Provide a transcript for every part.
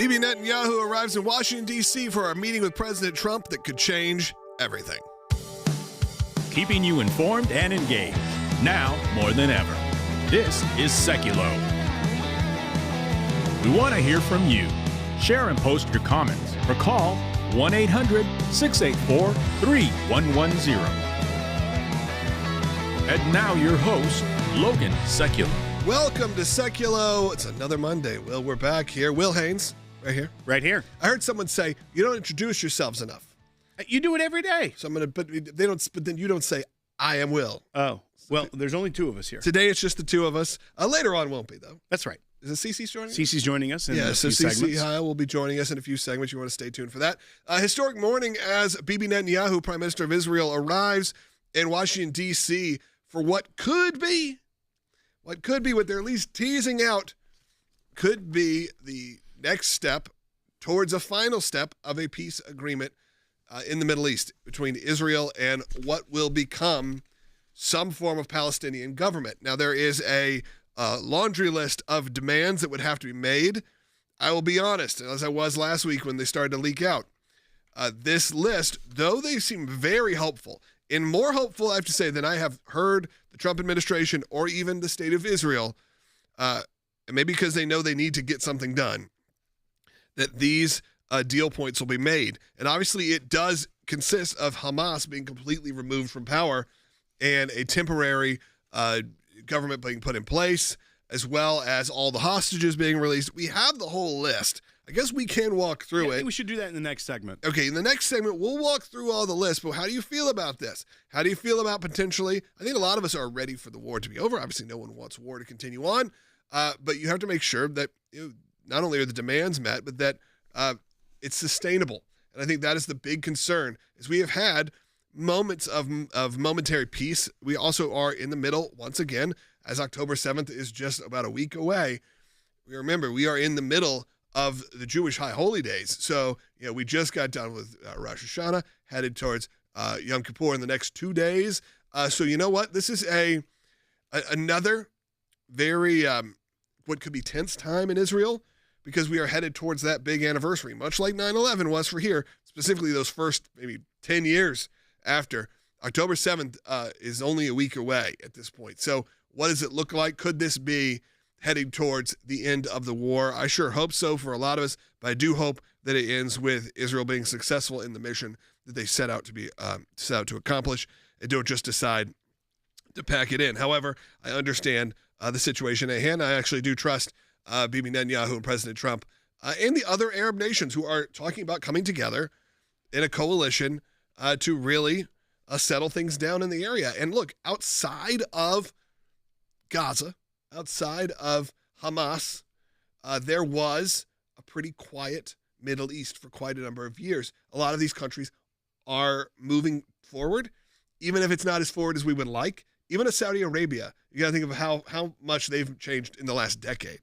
Bibi Netanyahu arrives in Washington, D.C. for a meeting with President Trump that could change everything. Keeping you informed and engaged, now more than ever. This is Sekulow. We want to hear from you. Share and post your comments or call 1-800-684-3110. And now your host, Logan Sekulow. Welcome to Sekulow. It's another Monday. Will, we're back here. Will Haynes, right here. Right here. I heard someone say, you don't introduce yourselves enough. You do it every day. So I'm going to, but then you don't say, I am Will. Oh, well, there's only two of us here. Today it's just the two of us. Later on won't be, though. That's right. Is it Cece's joining us? Cece's joining us in a few Cece segments. will be joining us in a few segments. You want to stay tuned for that. Historic morning as Bibi Netanyahu, Prime Minister of Israel, arrives in Washington, D.C. for what they're at least teasing out, could be the next step towards a final step of a peace agreement in the Middle East between Israel and what will become some form of Palestinian government. Now, there is a laundry list of demands that would have to be made. I will be honest, as I was last week when they started to leak out, this list, though they seem very hopeful, and more hopeful, I have to say, than I have heard the Trump administration or even the state of Israel, and maybe because they know they need to get something done, that these deal points will be made. And obviously it does consist of Hamas being completely removed from power and a temporary government being put in place, as well as all the hostages being released. We have the whole list. I guess we can walk through it. I think we should do that in the next segment. Okay, in the next segment, we'll walk through all the lists, but how do you feel about this? How do you feel about potentially, I think a lot of us are ready for the war to be over. Obviously, no one wants war to continue on, but you have to make sure that not only are the demands met, but that it's sustainable. And I think that is the big concern, is we have had moments of momentary peace. We also are in the middle, once again, as October 7th is just about a week away. Remember, we are in the middle of the Jewish High Holy Days. So, we just got done with Rosh Hashanah, headed towards Yom Kippur in the next 2 days. So you know what? This is another very, what could be tense time in Israel, because we are headed towards that big anniversary, much like 9/11 was for here, specifically those first maybe 10 years after. October 7th is only a week away at this point. So what does it look like? Could this be heading towards the end of the war? I sure hope so for a lot of us, but I do hope that it ends with Israel being successful in the mission that they set out to accomplish, and don't just decide to pack it in. However, I understand the situation at hand. I actually do trust Bibi Netanyahu and President Trump and the other Arab nations who are talking about coming together in a coalition to really settle things down in the area. And look, outside of Gaza, outside of Hamas, there was a pretty quiet Middle East for quite a number of years. A lot of these countries are moving forward, even if it's not as forward as we would like. Even a Saudi Arabia, you got to think of how much they've changed in the last decade.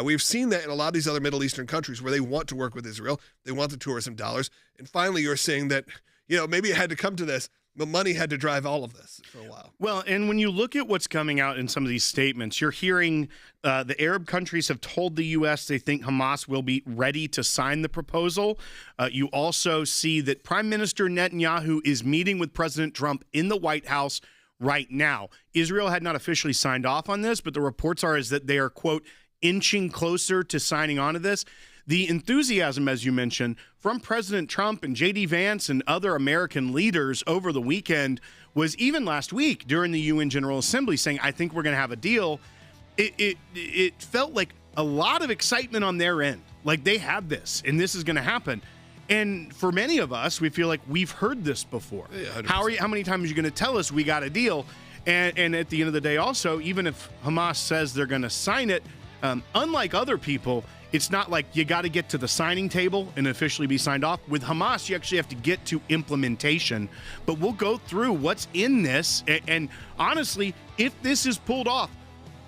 We've seen that in a lot of these other Middle Eastern countries where they want to work with Israel. They want the tourism dollars. And finally, you're saying that, maybe it had to come to this, but money had to drive all of this for a while. Well, and when you look at what's coming out in some of these statements, you're hearing the Arab countries have told the U.S. they think Hamas will be ready to sign the proposal. You also see that Prime Minister Netanyahu is meeting with President Trump in the White House right now. Israel had not officially signed off on this, but the reports is that they are, quote, inching closer to signing on to this. The enthusiasm, as you mentioned, from President Trump and J.D. Vance and other American leaders over the weekend was even last week during the UN General Assembly saying, I think we're going to have a deal. It felt like a lot of excitement on their end. Like they had this and this is going to happen. And for many of us, we feel like we've heard this before. Yeah, how many times are you going to tell us we got a deal? And at the end of the day also, even if Hamas says they're going to sign it, unlike other people, it's not like you got to get to the signing table and officially be signed off. With Hamas, you actually have to get to implementation. But we'll go through what's in this. And honestly, if this is pulled off,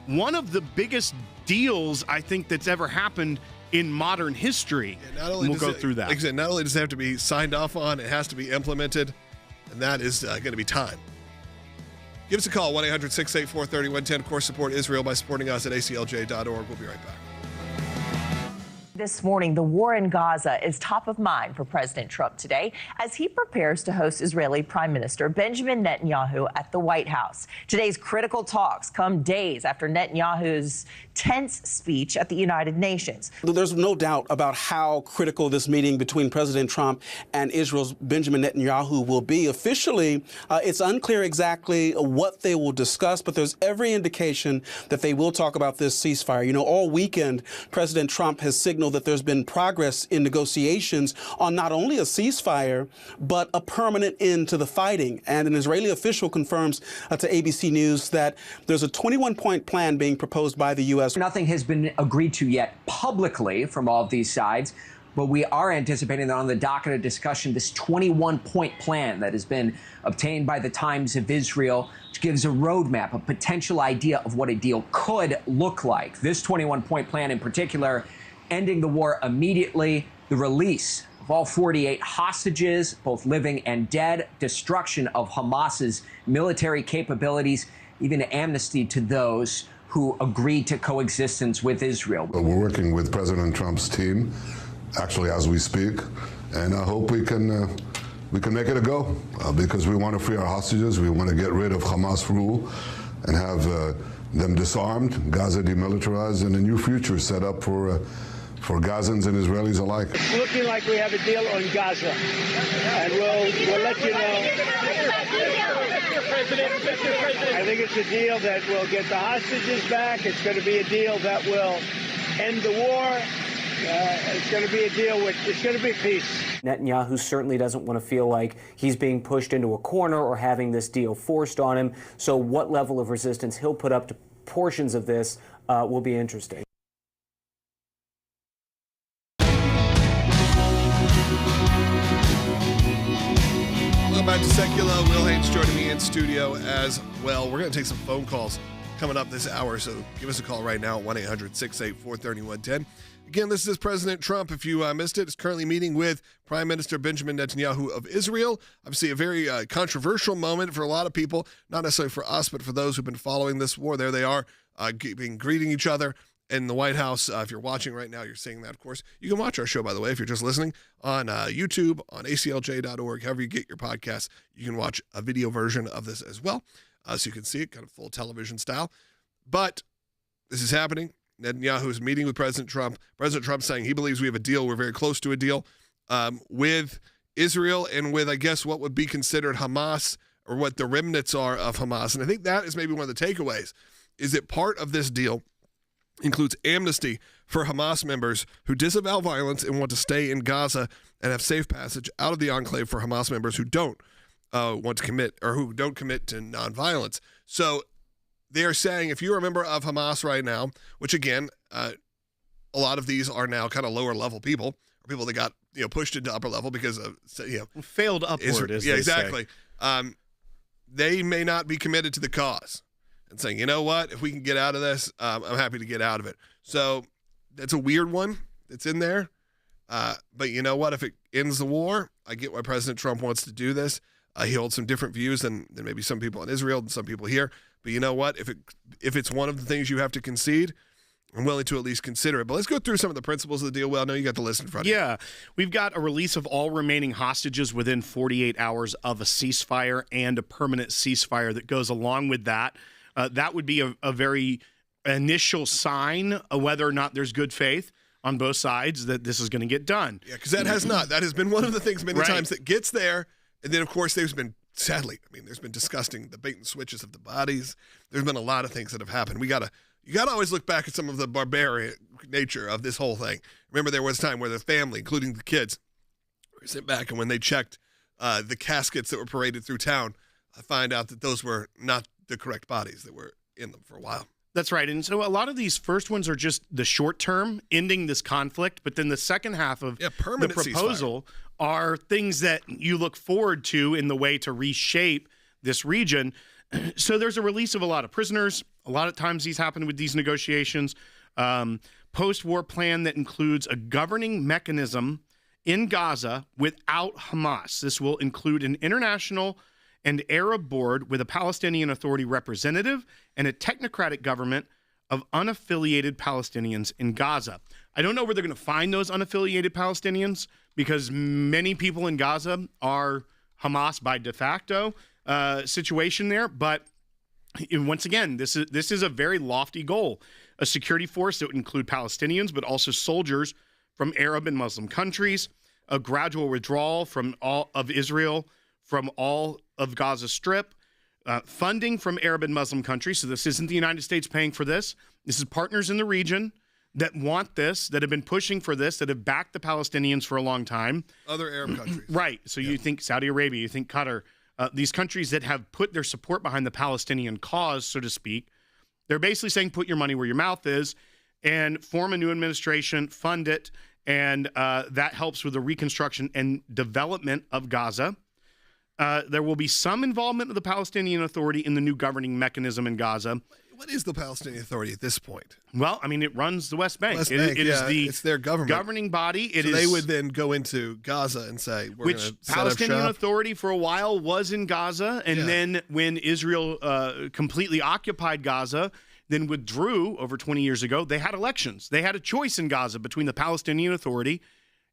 one of the biggest deals I think that's ever happened in modern history. Yeah, we'll go through that. Like I said, not only does it have to be signed off on, it has to be implemented, and that is going to be time. Give us a call, 1-800-684-3110. Of course, support Israel by supporting us at ACLJ.org. We'll be right back. This morning, the war in Gaza is top of mind for President Trump today as he prepares to host Israeli Prime Minister Benjamin Netanyahu at the White House. Today's critical talks come days after Netanyahu's tense speech at the United Nations. There's no doubt about how critical this meeting between President Trump and Israel's Benjamin Netanyahu will be. Officially, it's unclear exactly what they will discuss, but there's every indication that they will talk about this ceasefire. You know, all weekend, President Trump has signaled that there's been progress in negotiations on not only a ceasefire, but a permanent end to the fighting. And an Israeli official confirms to ABC News that there's a 21-point plan being proposed by the U.S. Nothing has been agreed to yet publicly from all of these sides, but we are anticipating that on the docket of discussion, this 21-point plan that has been obtained by the Times of Israel, which gives a roadmap, a potential idea of what a deal could look like. This 21-point plan in particular, ending the war immediately, the release of all 48 hostages, both living and dead, destruction of Hamas's military capabilities, even amnesty to those who agreed to coexistence with Israel. We're working with President Trump's team, actually as we speak, and I hope we can make it a go, because we want to free our hostages. We want to get rid of Hamas rule and have them disarmed, Gaza demilitarized, and a new future set up for Gazans and Israelis alike. It's looking like we have a deal on Gaza, and we'll let you know. I think it's a deal that will get the hostages back. It's going to be a deal that will end the war. It's going to be a deal it's going to be peace. Netanyahu certainly doesn't want to feel like he's being pushed into a corner or having this deal forced on him. So what level of resistance he'll put up to portions of this will be interesting. Welcome back to Sekulow. Will Haynes joining me in studio as well. We're going to take some phone calls coming up this hour, so give us a call right now at 1-800-684-3110. Again, this is President Trump. If you missed it, is currently meeting with Prime Minister Benjamin Netanyahu of Israel. Obviously, a very controversial moment for a lot of people, not necessarily for us, but for those who've been following this war. There they are, greeting each other in the White House. If you're watching right now, you're seeing that, of course. You can watch our show, by the way, if you're just listening, on YouTube, on ACLJ.org, however you get your podcasts. You can watch a video version of this as well, so you can see it kind of full television style. But this is happening. Netanyahu is meeting with President Trump. President Trump saying he believes we have a deal. We're very close to a deal with Israel and with, I guess, what would be considered Hamas, or what the remnants are of Hamas. And I think that is maybe one of the takeaways, is that part of this deal includes amnesty for Hamas members who disavow violence and want to stay in Gaza and have safe passage out of the enclave for Hamas members who don't want to commit, or who don't commit to nonviolence. So they are saying if you're a member of Hamas right now, which again, a lot of these are now kind of lower level people, or people that got pushed into upper level because of failed upward. Yeah, exactly. They may not be committed to the cause, and saying, you know what, if we can get out of this, I'm happy to get out of it. So that's a weird one that's in there. But you know what, if it ends the war, I get why President Trump wants to do this. He holds some different views than maybe some people in Israel and some people here. But you know what? If it's one of the things you have to concede, I'm willing to at least consider it. But let's go through some of the principles of the deal. Well, I know you got the list in front of you. Yeah. We've got a release of all remaining hostages within 48 hours of a ceasefire, and a permanent ceasefire that goes along with that. That would be a very initial sign of whether or not there's good faith on both sides that this is going to get done. Yeah, because that has not. That has been one of the things many times that gets there. And then, of course, there's been, sadly, there's been disgusting, the bait and switches of the bodies. There's been a lot of things that have happened. You got to always look back at some of the barbaric nature of this whole thing. Remember, there was a time where the family, including the kids, were sent back, and when they checked the caskets that were paraded through town, I find out that those were not the correct bodies that were in them for a while. That's right. And so a lot of these first ones are just the short term, ending this conflict. But then the second half of the proposal are things that you look forward to in the way to reshape this region. So there's a release of a lot of prisoners. A lot of times these happen with these negotiations. Post-war plan that includes a governing mechanism in Gaza without Hamas. This will include an international and Arab board with a Palestinian Authority representative and a technocratic government of unaffiliated Palestinians in Gaza. I don't know where they're going to find those unaffiliated Palestinians because many people in Gaza are Hamas by de facto situation there. But once again, this is a very lofty goal, a security force that would include Palestinians, but also soldiers from Arab and Muslim countries, a gradual withdrawal from all of Israel, from all of Gaza Strip, funding from Arab and Muslim countries. So this isn't the United States paying for this. This is partners in the region that want this, that have been pushing for this, that have backed the Palestinians for a long time. Other Arab countries. Right. So you think Saudi Arabia, you think Qatar, these countries that have put their support behind the Palestinian cause, so to speak. They're basically saying, put your money where your mouth is and form a new administration, fund it, and that helps with the reconstruction and development of Gaza. There will be some involvement of the Palestinian Authority in the new governing mechanism in Gaza. What is the Palestinian Authority at this point? Well, I mean, it runs the West Bank. It's their government. Governing body. They would then go into Gaza and say, we're going to set up shop. Palestinian Authority for a while was in Gaza, and then when Israel completely occupied Gaza, then withdrew over 20 years ago, they had elections. They had a choice in Gaza between the Palestinian Authority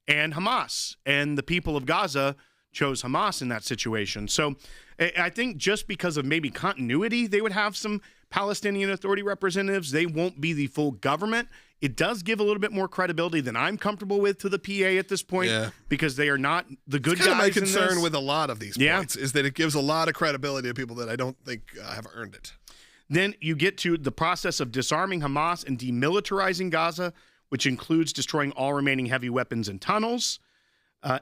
and Hamas, and the people of Gaza chose Hamas in that situation. So I think just because of maybe continuity, they would have some Palestinian Authority representatives. They won't be the full government. It does give a little bit more credibility than I'm comfortable with to the PA at this point because they are not the good guys. My concern with a lot of these points is that it gives a lot of credibility to people that I don't think have earned it. Then you get to the process of disarming Hamas and demilitarizing Gaza, which includes destroying all remaining heavy weapons and tunnels.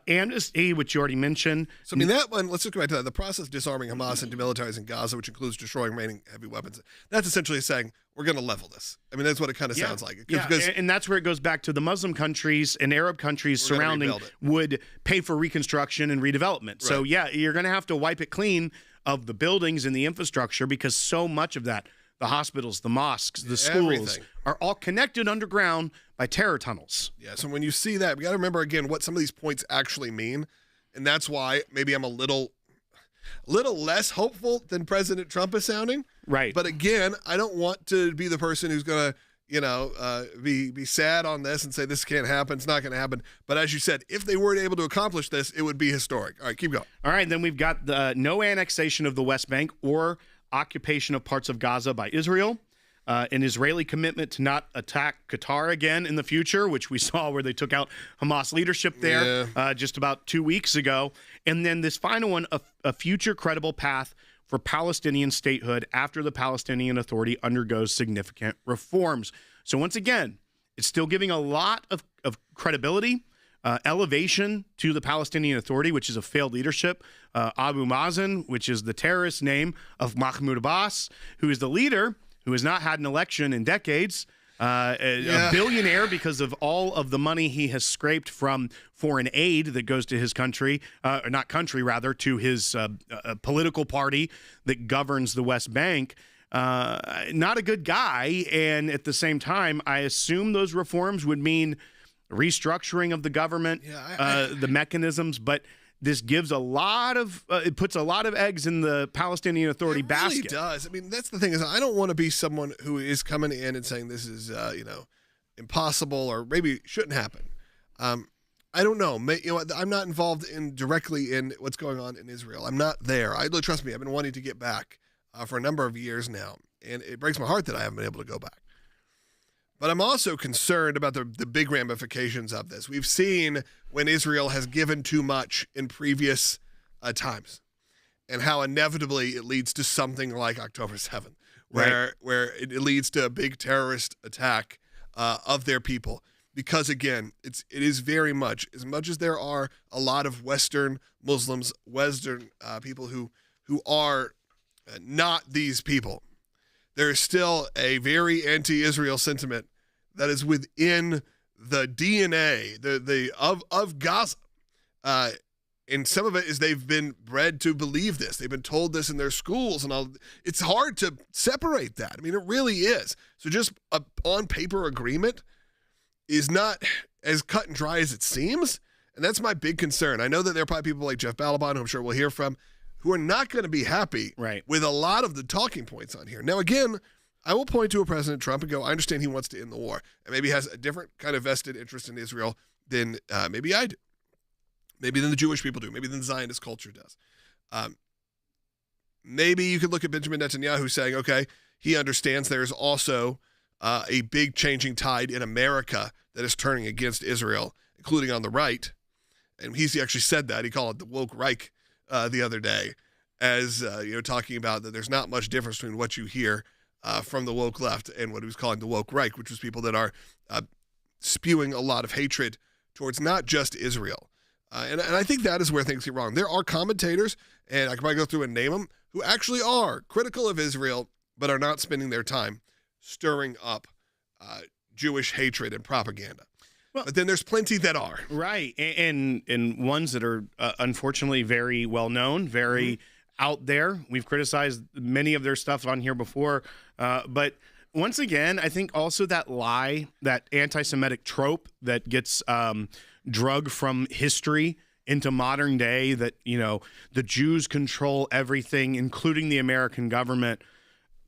Amnesty, which you already mentioned. So, I mean, that one, let's just go back to that. The process of disarming Hamas and demilitarizing Gaza, which includes destroying remaining heavy weapons, that's essentially saying we're going to level this. I mean, that's what it kind of sounds like. Because and that's where it goes back to the Muslim countries and Arab countries surrounding would pay for reconstruction and redevelopment. Right. So, you're going to have to wipe it clean of the buildings and the infrastructure because so much of that, the hospitals, the mosques, the schools, are all connected underground by terror tunnels. Yeah, so when you see that, we got to remember, again, what some of these points actually mean. And that's why maybe I'm a little less hopeful than President Trump is sounding. Right. But again, I don't want to be the person who's going to, be sad on this and say this can't happen, it's not going to happen. But as you said, if they were able to accomplish this, it would be historic. All right, keep going. All right, then we've got the no annexation of the West Bank or occupation of parts of Gaza by Israel, an Israeli commitment to not attack Qatar again in the future, which we saw where they took out Hamas leadership there just about 2 weeks ago. And then this final one, a future credible path for Palestinian statehood after the Palestinian Authority undergoes significant reforms. So once again, it's still giving a lot of credibility, elevation to the Palestinian Authority, which is a failed leadership, Abu Mazen, which is the terrorist name of Mahmoud Abbas, who is the leader who has not had an election in decades, a billionaire because of all of the money he has scraped from foreign aid that goes to his country, or not country, rather, to his political party that governs the West Bank. Not a good guy, and at the same time, I assume those reforms would mean restructuring of the government, the mechanisms, but this gives a lot of it puts a lot of eggs in the Palestinian Authority basket. It really does. I mean, that's the thing is I don't want to be someone who is coming in and saying this is impossible or maybe shouldn't happen. I don't know. I'm not involved directly in what's going on in Israel. I'm not there. Trust me, I've been wanting to get back for a number of years now, and it breaks my heart that I haven't been able to go back. But I'm also concerned about the big ramifications of this. We've seen when Israel has given too much in previous times and how inevitably it leads to something like October 7th, where it leads to a big terrorist attack of their people. Because, again, it is very much as there are a lot of Western Muslims, Western people who are not these people, there is still a very anti-Israel sentiment that is within the DNA of Gaza. And some of it is they've been bred to believe this. They've been told this in their schools and all. It's hard to separate that. I mean, it really is. So just a on-paper agreement is not as cut and dry as it seems. And that's my big concern. I know that there are probably people like Jeff Balaban, who I'm sure we'll hear from, who are not going to be happy with a lot of the talking points on here. Now, again, I will point to a President Trump and go, I understand he wants to end the war, and maybe has a different kind of vested interest in Israel than maybe I do, maybe than the Jewish people do, maybe than the Zionist culture does. Maybe you could look at Benjamin Netanyahu saying, okay, he understands there's also a big changing tide in America that is turning against Israel, including on the right. And he actually said that. He called it the woke Reich the other day, as talking about that there's not much difference between what you hear from the woke left and what he was calling the woke Reich, which was people that are spewing a lot of hatred towards not just Israel. And I think that is where things get wrong. There are commentators, and I can probably go through and name them, who actually are critical of Israel, but are not spending their time stirring up Jewish hatred and propaganda. Well, but then there's plenty that are. Right, and ones that are unfortunately very well-known, very out there. We've criticized many of their stuff on here before, but once again, I think also that lie, that anti-Semitic trope that gets drug from history into modern day, that, the Jews control everything, including the American government.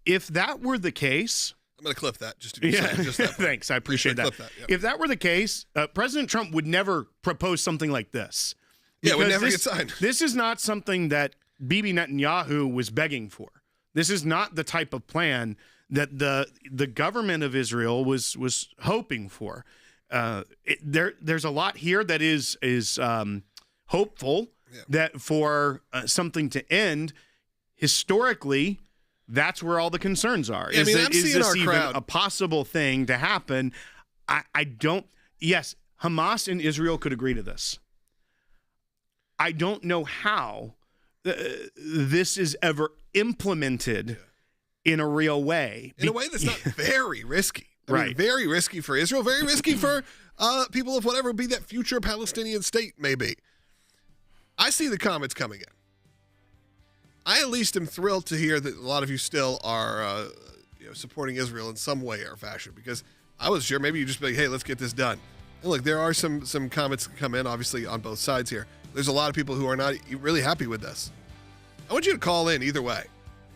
If that were the case... I'm going to clip that just to be safe. Just that Thanks, I appreciate that. If that were the case, President Trump would never propose something like this. Yeah, it would never get signed. This is not something that Bibi Netanyahu was begging for. This is not the type of plan that the government of Israel was hoping for. There's a lot here that is hopeful that for something to end. Historically, that's where all the concerns are. Yeah, is this even crowd a possible thing to happen? I don't. Yes, Hamas and Israel could agree to this. I don't know how this is ever implemented in a real way. In a way that's not very risky. I Right. mean, very risky for Israel, very risky for people of whatever be that future Palestinian state may be. I see the comments coming in. I at least am thrilled to hear that a lot of you still are supporting Israel in some way or fashion, because I was sure maybe you just be like, hey, let's get this done. And look, there are some comments that come in, obviously, on both sides here. There's a lot of people who are not really happy with this. I want you to call in either way.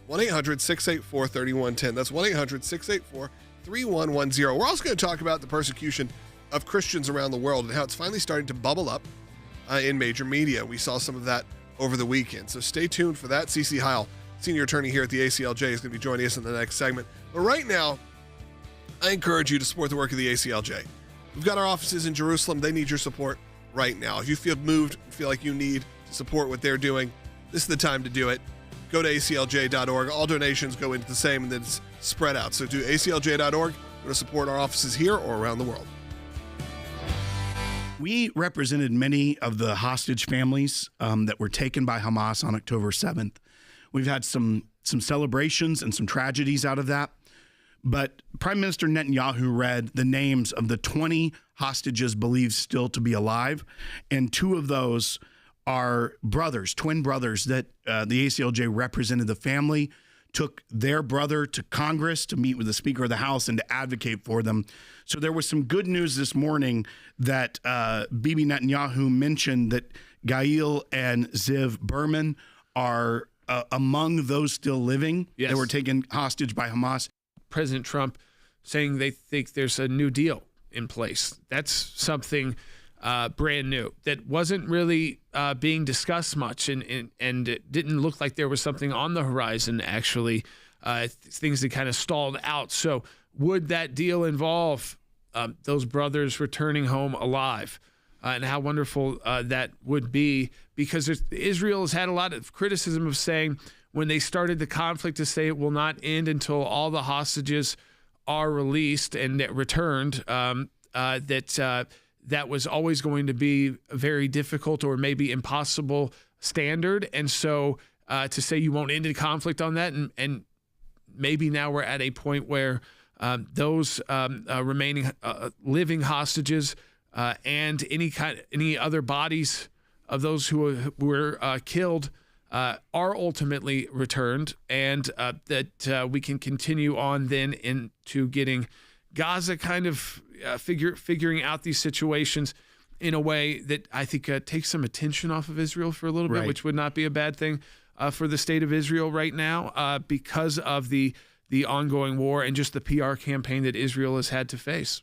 1-800-684-3110. That's 1-800-684-3110. We're also going to talk about the persecution of Christians around the world and how it's finally starting to bubble up in major media. We saw some of that over the weekend. So stay tuned for that. CeCe Heil, senior attorney here at the ACLJ, is going to be joining us in the next segment. But right now, I encourage you to support the work of the ACLJ. We've got our offices in Jerusalem. They need your support right now. If you feel moved, feel like you need to support what they're doing, this is the time to do it. Go to aclj.org. All donations go into the same, and then it's spread out. So do aclj.org to support our offices here or around the world. We represented many of the hostage families that were taken by Hamas on October 7th. We've had some celebrations and some tragedies out of that. But Prime Minister Netanyahu read the names of the 20 hostages believed still to be alive, and 2 of those are brothers, twin brothers, that the ACLJ represented the family, took their brother to Congress to meet with the Speaker of the House and to advocate for them. So there was some good news this morning that Bibi Netanyahu mentioned that Gail and Ziv Berman are among those still living that were taken hostage by Hamas. President Trump saying they think there's a new deal in place. That's something brand new that wasn't really being discussed much, and it didn't look like there was something on the horizon, actually. Things that kind of stalled out. So would that deal involve those brothers returning home alive? And how wonderful that would be, because Israel has had a lot of criticism of saying when they started the conflict to say it will not end until all the hostages are released and returned, that was always going to be a very difficult or maybe impossible standard. And so to say you won't end the conflict on that, and maybe now we're at a point where those remaining living hostages and any other bodies of those who were killed are ultimately returned, and that we can continue on then into getting Gaza kind of figuring out these situations in a way that I think takes some attention off of Israel for a little bit, which would not be a bad thing for the state of Israel right now, because of the the ongoing war and just the PR campaign that Israel has had to face.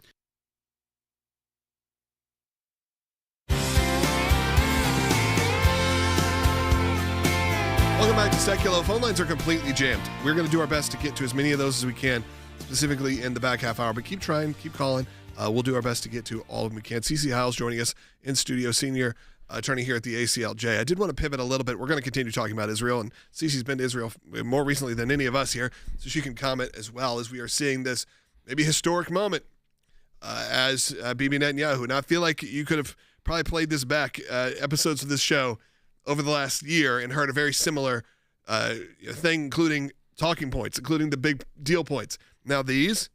Welcome back to Sekulow. Phone lines are completely jammed. We're going to do our best to get to as many of those as we can, specifically in the back half hour. But keep trying, keep calling. We'll do our best to get to all of them we can. Cece Hiles joining us in studio, senior attorney here at the ACLJ. I did want to pivot a little bit. We're going to continue talking about Israel, and Cece's been to Israel more recently than any of us here, so she can comment as well as we are seeing this maybe historic moment as Bibi Netanyahu. Now, I feel like you could have probably played this back, episodes of this show over the last year, and heard a very similar thing, including talking points, including the big deal points. Now, these,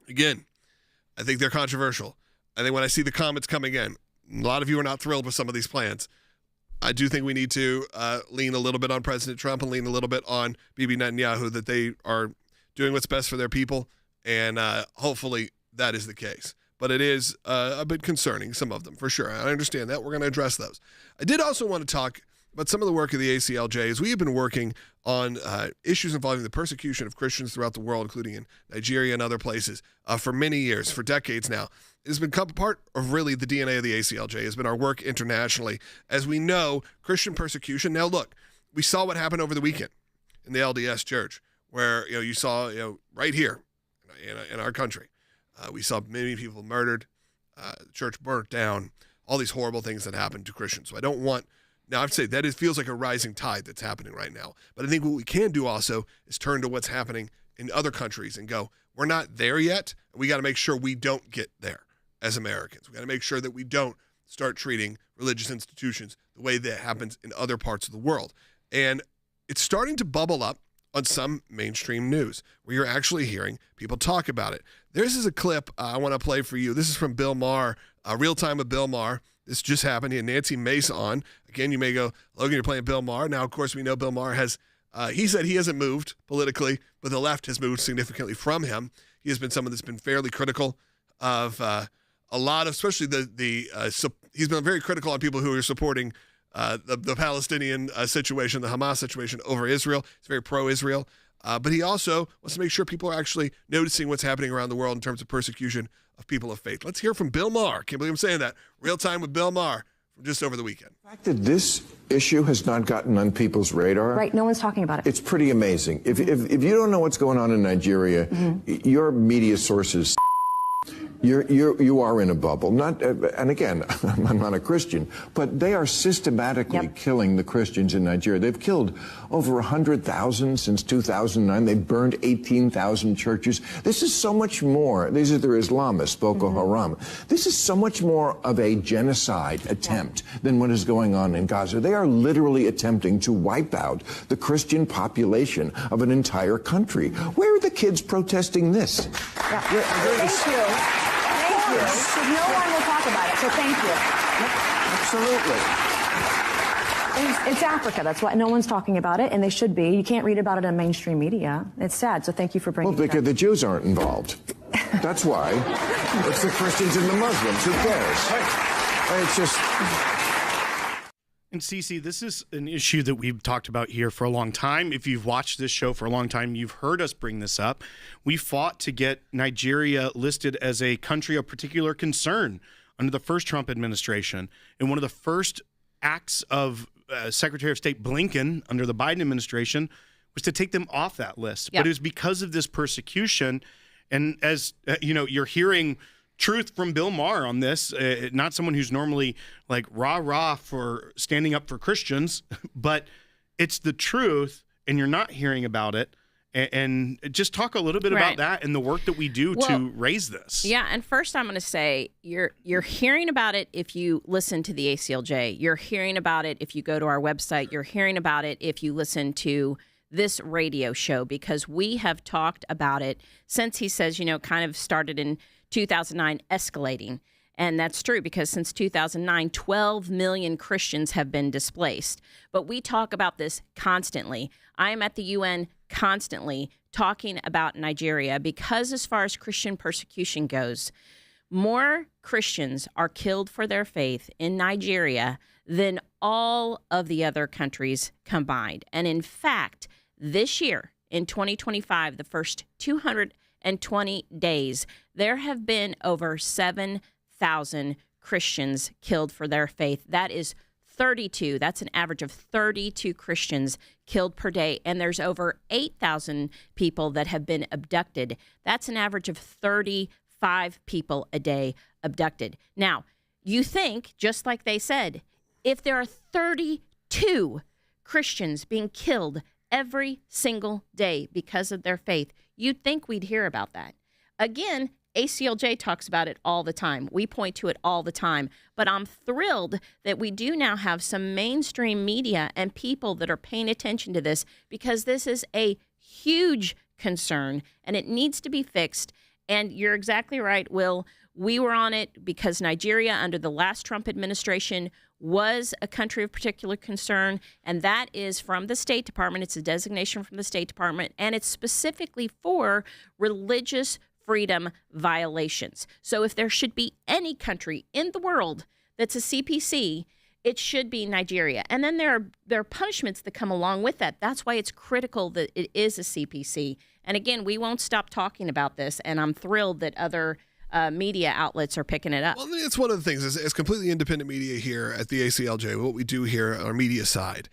again, I think they're controversial. I think when I see the comments coming in, a lot of you are not thrilled with some of these plans. I do think we need to lean a little bit on President Trump and lean a little bit on Bibi Netanyahu, that they are doing what's best for their people, and hopefully that is the case. But it is a bit concerning, some of them, for sure. I understand that. We're going to address those. I did also want to talk about some of the work of the ACLJ, as we have been working on issues involving the persecution of Christians throughout the world, including in Nigeria and other places, for many years, for decades now. It has become part of really the DNA of the ACLJ, has been our work internationally. As we know, Christian persecution. Now, look, we saw what happened over the weekend in the LDS Church, where you saw right here in our country, we saw many people murdered, the church burnt down, all these horrible things that happened to Christians. So I don't want. Now, I'd say that it feels like a rising tide that's happening right now. But I think what we can do also is turn to what's happening in other countries and go, we're not there yet. We got to make sure we don't get there as Americans. We got to make sure that we don't start treating religious institutions the way that happens in other parts of the world. And it's starting to bubble up on some mainstream news where you're actually hearing people talk about it. This is a clip I want to play for you. This is from Bill Maher, Real Time with Bill Maher. This just happened. He had Nancy Mace on. Again, you may go, Logan, you're playing Bill Maher. Now, of course, we know Bill Maher has, he said he hasn't moved politically, but the left has moved significantly from him. He has been someone that's been fairly critical of a lot of, especially he's been very critical on people who are supporting the Palestinian situation, the Hamas situation over Israel. He's very pro-Israel. But he also wants to make sure people are actually noticing what's happening around the world in terms of persecution of people of faith. Let's hear from Bill Maher. Can't believe I'm saying that. Real Time with Bill Maher from just over the weekend. The fact that this issue has not gotten on people's radar. Right, no one's talking about it. It's pretty amazing. If you don't know what's going on in Nigeria, your media sources, you are in a bubble. And again, I'm not a Christian, but they are systematically killing the Christians in Nigeria. They've killed over 100,000 since 2009. They've burned 18,000 churches. This is so much more. These are their Islamists, Boko Haram. This is so much more of a genocide attempt than what is going on in Gaza. They are literally attempting to wipe out the Christian population of an entire country. Where are the kids protesting this? Thank you. No one will talk about it, so thank you. Absolutely. It's Africa. That's why no one's talking about it, and they should be. You can't read about it in mainstream media. It's sad, so thank you for bringing it up. Well, because the Jews aren't involved. That's why. It's the Christians and the Muslims. Who cares? It's just... And Cece, this is an issue that we've talked about here for a long time. If you've watched this show for a long time, you've heard us bring this up. We fought to get Nigeria listed as a country of particular concern under the first Trump administration. And one of the first acts of Secretary of State Blinken under the Biden administration was to take them off that list. But it was because of this persecution. And as you're hearing truth from Bill Maher on this, not someone who's normally like rah-rah for standing up for Christians, but it's the truth, and you're not hearing about it. And just talk a little bit about that and the work that we do to raise this. Yeah, and first I'm going to say you're hearing about it if you listen to the ACLJ. You're hearing about it if you go to our website. You're hearing about it if you listen to this radio show, because we have talked about it since he says, kind of started in 2009 escalating. And that's true, because since 2009, 12 million Christians have been displaced. But we talk about this constantly. I am at the UN constantly talking about Nigeria, because as far as Christian persecution goes, more Christians are killed for their faith in Nigeria than all of the other countries combined. And in fact, this year in 2025, the first 220 days, there have been over 7,000 Christians killed for their faith. That is 32. That's an average of 32 Christians killed per day. And there's over 8,000 people that have been abducted. That's an average of 35 people a day abducted. Now, you think, just like they said, if there are 32 Christians being killed every single day because of their faith, you'd think we'd hear about that. Again, ACLJ talks about it all the time. We point to it all the time. But I'm thrilled that we do now have some mainstream media and people that are paying attention to this, because this is a huge concern and it needs to be fixed. And you're exactly right, Will. We were on it because Nigeria, under the last Trump administration, was a country of particular concern, and that is from the State Department. It's a designation from the State Department, and it's specifically for religious freedom violations. So if there should be any country in the world that's a CPC, it should be Nigeria. And then there are punishments that come along with that. That's why it's critical that it is a CPC. And again, we won't stop talking about this, and I'm thrilled that other media outlets are picking it up. Well, it's one of the things, as completely independent media here at the ACLJ, what we do here on our media side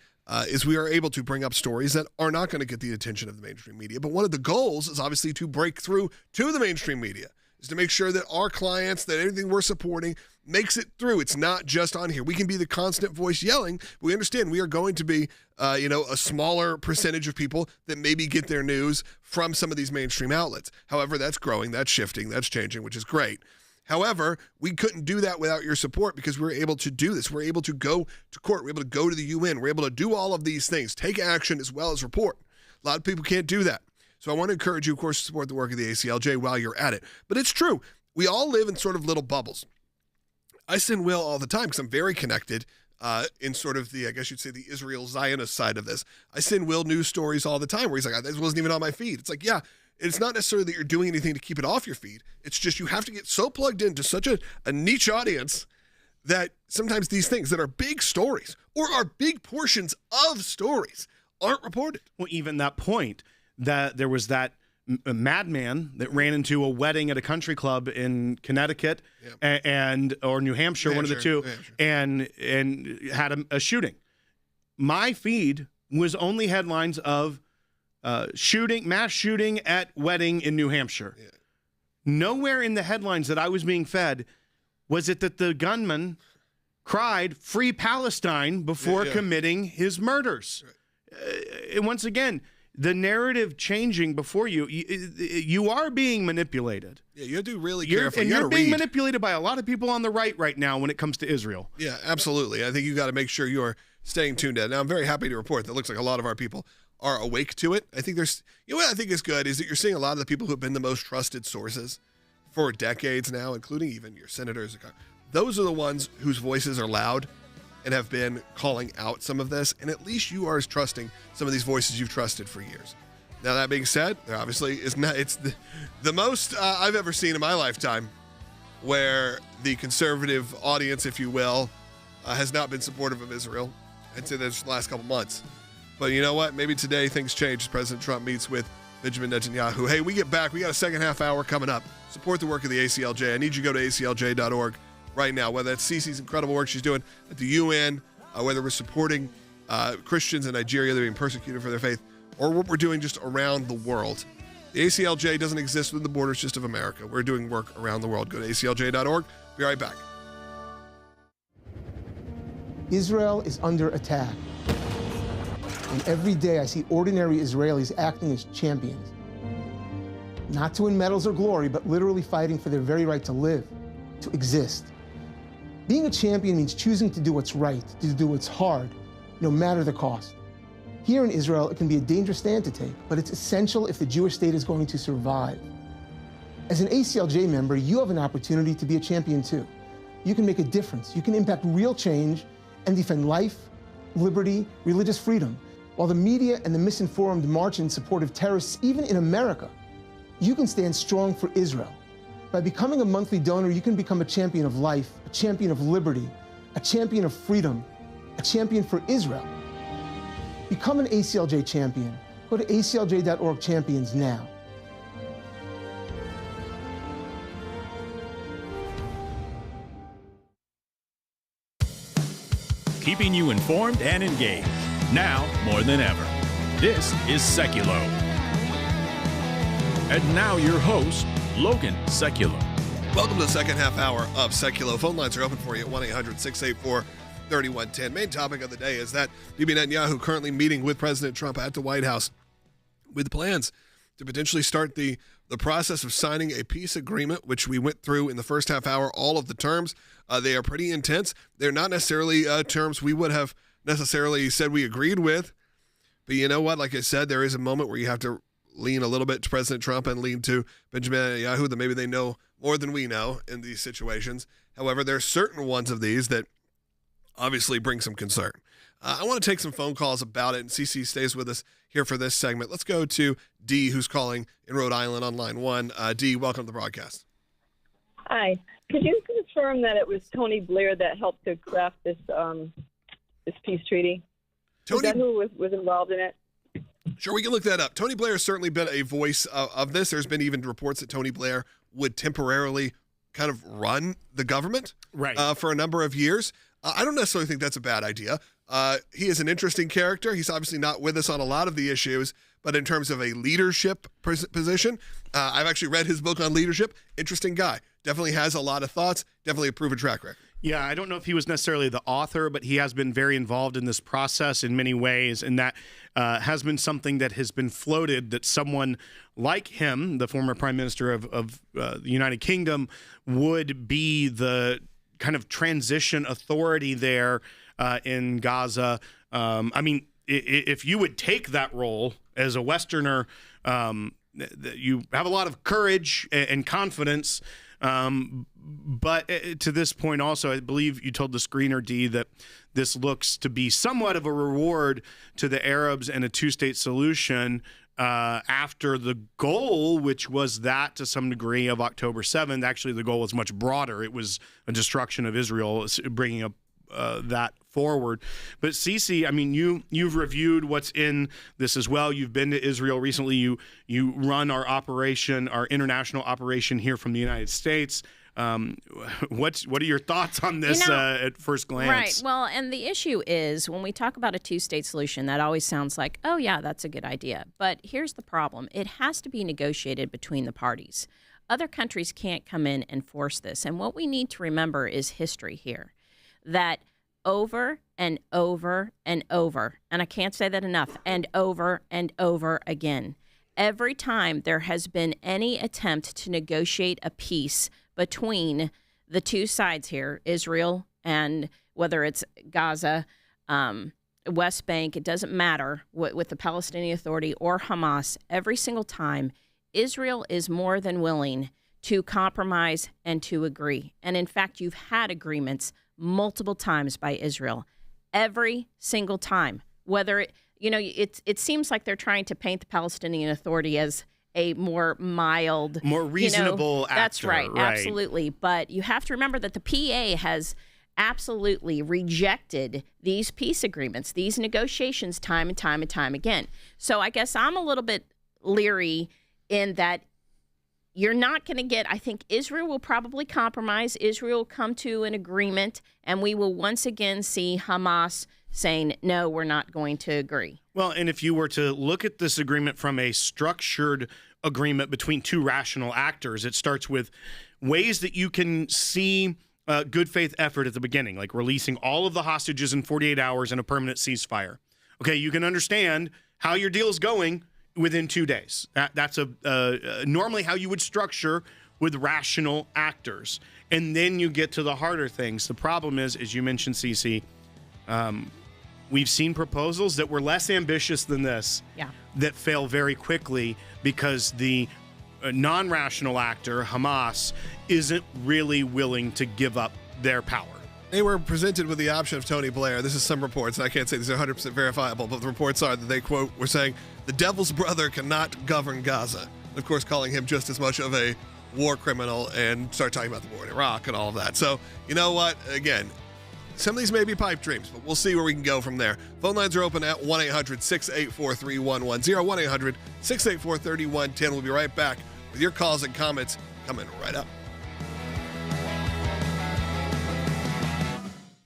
is we are able to bring up stories that are not going to get the attention of the mainstream media. But one of the goals is obviously to break through to the mainstream media, is to make sure that our clients, that everything we're supporting makes it through. It's not just on here. We can be the constant voice yelling, but we understand we are going to be, a smaller percentage of people that maybe get their news from some of these mainstream outlets. However, that's growing, that's shifting, that's changing, which is great. However, we couldn't do that without your support, because we're able to do this. We're able to go to court. We're able to go to the UN. We're able to do all of these things, take action as well as report. A lot of people can't do that. So I want to encourage you, of course, to support the work of the ACLJ while you're at it. But it's true. We all live in sort of little bubbles. I send Will all the time because I'm very connected in sort of the, I guess you'd say, the Israel Zionist side of this. I send Will news stories all the time where he's like, this wasn't even on my feed. It's like, yeah, it's not necessarily that you're doing anything to keep it off your feed. It's just you have to get so plugged into such a niche audience that sometimes these things that are big stories or are big portions of stories aren't reported. Well, even that point, that there was that madman that ran into a wedding at a country club in Connecticut or New Hampshire, one of the two, and had a shooting. My feed was only headlines of mass shooting at wedding in New Hampshire. Yeah. Nowhere in the headlines that I was being fed was it that the gunman cried "Free Palestine" before committing his murders. Right. And once again, the narrative changing before you, you are being manipulated. Yeah, you have to be really careful. You're being manipulated by a lot of people on the right now when it comes to Israel. Yeah, absolutely. I think you got to make sure you are staying tuned in. Now, I'm very happy to report that it looks like a lot of our people are awake to it. I think what I think is good is that you're seeing a lot of the people who have been the most trusted sources for decades now, including even your senators. Those are the ones whose voices are loud and have been calling out some of this, and at least you are trusting some of these voices you've trusted for years. Now, that being said, there obviously is not, it's the most I've ever seen in my lifetime where the conservative audience, if you will, has not been supportive of Israel. I'd say this the last couple months. But you know what? Maybe today things change as President Trump meets with Benjamin Netanyahu. Hey, we get back. We got a second half hour coming up. Support the work of the ACLJ. I need you to go to aclj.org right now, whether that's Cece's incredible work she's doing at the UN, whether we're supporting Christians in Nigeria that are being persecuted for their faith, or what we're doing just around the world. The ACLJ doesn't exist within the borders just of America. We're doing work around the world. Go to aclj.org. Be right back. Israel is under attack. And every day I see ordinary Israelis acting as champions. Not to win medals or glory, but literally fighting for their very right to live, to exist. Being a champion means choosing to do what's right, to do what's hard, no matter the cost. Here in Israel, it can be a dangerous stand to take, but it's essential if the Jewish state is going to survive. As an ACLJ member, you have an opportunity to be a champion too. You can make a difference. You can impact real change and defend life, liberty, religious freedom. While the media and the misinformed march in support of terrorists, even in America, you can stand strong for Israel. By becoming a monthly donor, you can become a champion of life, a champion of liberty, a champion of freedom, a champion for Israel. Become an ACLJ champion. Go to aclj.org champions now. Keeping you informed and engaged, now more than ever. This is Sekulow. And now your host, Logan Sekulow. Welcome to the second half hour of Sekulow. Phone lines are open for you at 1-800-684-3110. Main topic of the day is that Bibi Netanyahu currently meeting with President Trump at the White House with plans to potentially start the process of signing a peace agreement, which we went through in the first half hour, all of the terms. They are pretty intense. They're not necessarily terms we would have necessarily said we agreed with. But you know what? Like I said, there is a moment where you have to lean a little bit to President Trump and lean to Benjamin Netanyahu that maybe they know more than we know in these situations. However, there are certain ones of these that obviously bring some concern. I want to take some phone calls about it, and CC stays with us here for this segment. Let's go to D, who's calling in Rhode Island on line 1. D, welcome to the broadcast. Hi. Could you confirm that it was Tony Blair that helped to craft this peace treaty? Is that who was involved in it? Sure, we can look that up. Tony Blair has certainly been a voice of this. There's been even reports that Tony Blair would temporarily kind of run the government for a number of years. I don't necessarily think that's a bad idea. He is an interesting character. He's obviously not with us on a lot of the issues, but in terms of a leadership position, I've actually read his book on leadership. Interesting guy. Definitely has a lot of thoughts. Definitely a proven track record. Yeah, I don't know if he was necessarily the author, but he has been very involved in this process in many ways, and that has been something that has been floated, that someone like him, the former prime minister of the United Kingdom, would be the kind of transition authority there in Gaza. I mean, if you would take that role as a Westerner, you have a lot of courage and confidence. But to this point also, I believe you told the screener, D, that this looks to be somewhat of a reward to the Arabs and a two-state solution after the goal, which was that to some degree of October 7th. Actually, the goal was much broader. It was a destruction of Israel, bringing up that forward. But Cece, I mean, you've reviewed what's in this as well. You've been to Israel recently. You run our operation, our international operation here from the United States. What are your thoughts on this at first glance? Right. Well, and the issue is when we talk about a two-state solution, that always sounds like, oh, yeah, that's a good idea. But here's the problem. It has to be negotiated between the parties. Other countries can't come in and force this. And what we need to remember is history here, that over and over and over, and I can't say that enough, and over again, every time there has been any attempt to negotiate a peace between the two sides here, Israel and whether it's Gaza, West Bank, it doesn't matter, with the Palestinian Authority or Hamas, every single time, Israel is more than willing to compromise and to agree. And in fact, you've had agreements multiple times by Israel, every single time. Whether it seems like they're trying to paint the Palestinian Authority as a more mild, more reasonable actor. That's right, absolutely. But you have to remember that the PA has absolutely rejected these peace agreements, these negotiations, time and time and time again. So I guess I'm a little bit leery in that you're not going to get, I think Israel will probably compromise. Israel will come to an agreement, and we will once again see Hamas saying, no, we're not going to agree. Well, and if you were to look at this agreement from a structured agreement between two rational actors, it starts with ways that you can see good faith effort at the beginning, like releasing all of the hostages in 48 hours and a permanent ceasefire. Okay, you can understand how your deal is going within 2 days. That's normally how you would structure with rational actors. And then you get to the harder things. The problem is, as you mentioned, Cece, we've seen proposals that were less ambitious than this that fail very quickly because the non-rational actor, Hamas, isn't really willing to give up their power. They were presented with the option of Tony Blair. This is some reports, and I can't say these are 100% verifiable, but the reports are that they, quote, were saying, the devil's brother cannot govern Gaza. And of course, calling him just as much of a war criminal and start talking about the war in Iraq and all of that. So, you know what? Again, some of these may be pipe dreams, but we'll see where we can go from there. Phone lines are open at 1-800-684-3110, 1-800-684-3110. We'll be right back with your calls and comments coming right up.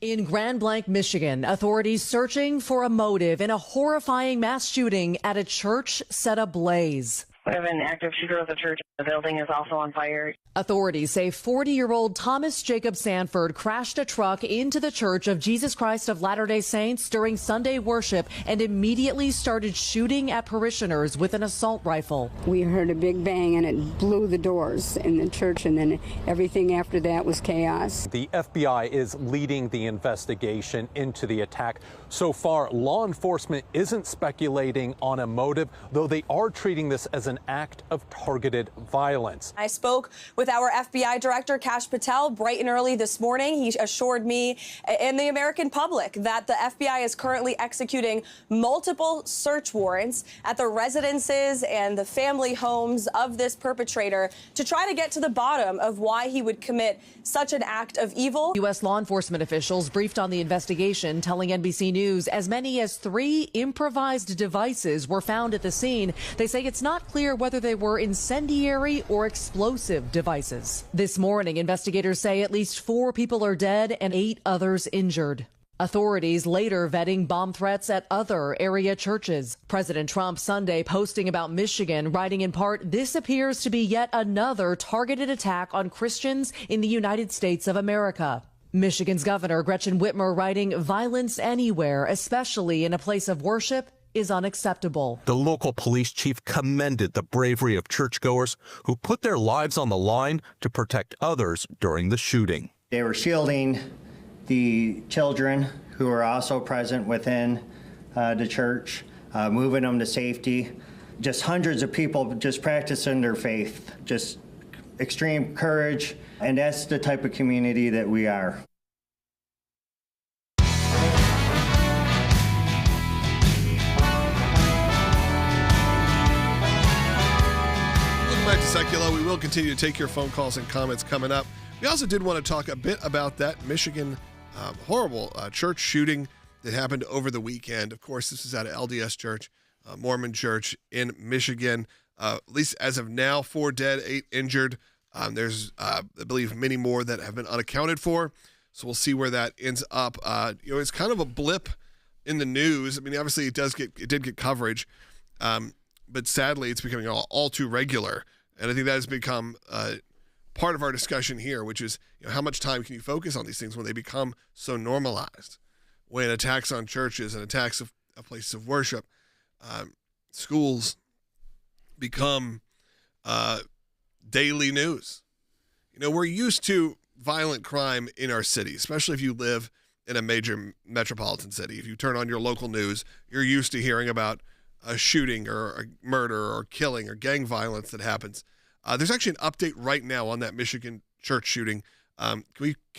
In Grand Blanc, Michigan, authorities searching for a motive in a horrifying mass shooting at a church set ablaze. We have an active shooter at the church. The building is also on fire. Authorities say 40-year-old Thomas Jacob Sanford crashed a truck into the Church of Jesus Christ of Latter-day Saints during Sunday worship and immediately started shooting at parishioners with an assault rifle. We heard a big bang and it blew the doors in the church, and then everything after that was chaos. The FBI is leading the investigation into the attack. So far, law enforcement isn't speculating on a motive, though they are treating this as an act of targeted violence. I spoke with our FBI director, Kash Patel, bright and early this morning. He assured me and the American public that the FBI is currently executing multiple search warrants at the residences and the family homes of this perpetrator to try to get to the bottom of why he would commit such an act of evil. U.S. law enforcement officials briefed on the investigation, telling NBC News as many as 3 improvised devices were found at the scene. They say it's not clear whether they were incendiary or explosive devices. This morning, investigators say at least 4 people are dead and 8 others injured. Authorities later vetting bomb threats at other area churches. President Trump Sunday posting about Michigan, writing in part, "This appears to be yet another targeted attack on Christians in the United States of America." Michigan's Governor Gretchen Whitmer writing, "Violence anywhere, especially in a place of worship, is unacceptable." The local police chief commended the bravery of churchgoers who put their lives on the line to protect others during the shooting. They were shielding the children who were also present within the church, moving them to safety. Just hundreds of people just practicing their faith, just extreme courage, and that's the type of community that we are. Back to Sekulow. We will continue to take your phone calls and comments coming up. We also did want to talk a bit about that Michigan horrible church shooting that happened over the weekend. Of course, this is at an LDS church, Mormon church in Michigan. At least as of now, 4 dead, 8 injured. There's, I believe, many more that have been unaccounted for. So we'll see where that ends up. It's kind of a blip in the news. I mean, obviously, it did get coverage. But sadly, it's becoming all too regular. And I think that has become part of our discussion here, which is how much time can you focus on these things when they become so normalized? When attacks on churches and attacks of places of worship, schools become daily news. We're used to violent crime in our city, especially if you live in a major metropolitan city. If you turn on your local news, you're used to hearing about a shooting or a murder or killing or gang violence that happens. There's actually an update right now on that Michigan church shooting. Can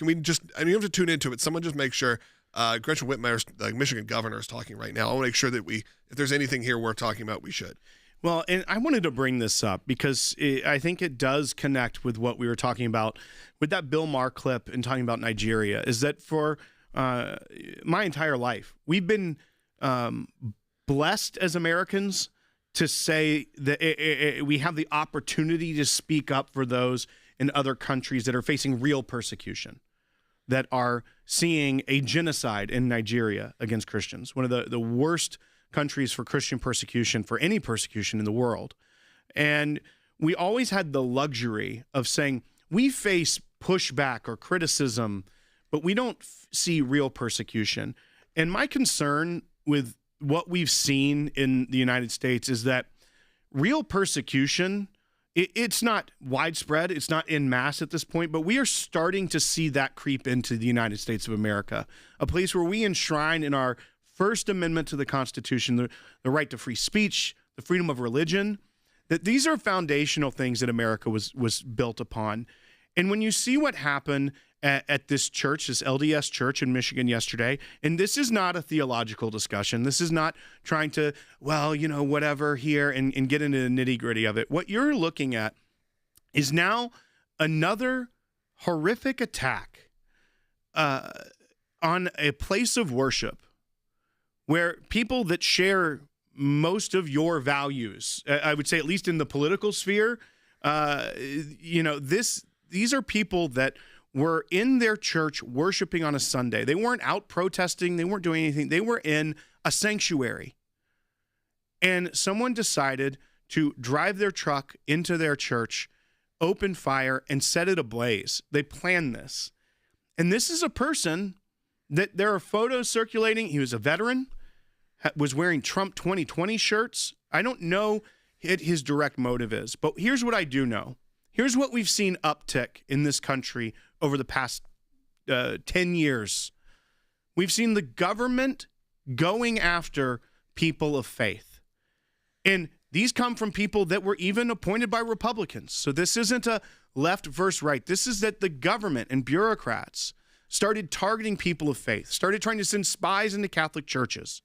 we just, you have to tune into it. Someone just make sure, Gretchen Whitmer, the Michigan governor, is talking right now. I want to make sure that if there's anything here worth talking about, we should. Well, and I wanted to bring this up because I think it does connect with what we were talking about with that Bill Maher clip and talking about Nigeria, is that for my entire life, we've been blessed as Americans to say that we have the opportunity to speak up for those in other countries that are facing real persecution, that are seeing a genocide in Nigeria against Christians, one of the worst countries for Christian persecution, for any persecution in the world. And we always had the luxury of saying we face pushback or criticism, but we don't see real persecution. And my concern with what we've seen in the United States is that real persecution, it's not widespread, it's not en masse at this point, but we are starting to see that creep into the United States of America, a place where we enshrine in our First Amendment to the Constitution, the right to free speech, the freedom of religion, that these are foundational things that America was built upon. And when you see what happened at this church, this LDS church in Michigan yesterday, and this is not a theological discussion. This is not trying to, whatever here and get into the nitty-gritty of it. What you're looking at is now another horrific attack on a place of worship where people that share most of your values, I would say at least in the political sphere, these are people that were in their church worshiping on a Sunday. They weren't out protesting. They weren't doing anything. They were in a sanctuary. And someone decided to drive their truck into their church, open fire, and set it ablaze. They planned this. And this is a person that there are photos circulating. He was a veteran, was wearing Trump 2020 shirts. I don't know what his direct motive is, but here's what I do know. Here's what we've seen uptick in this country over the past 10 years. We've seen the government going after people of faith. And these come from people that were even appointed by Republicans. So this isn't a left versus right. This is that the government and bureaucrats started targeting people of faith, started trying to send spies into Catholic churches,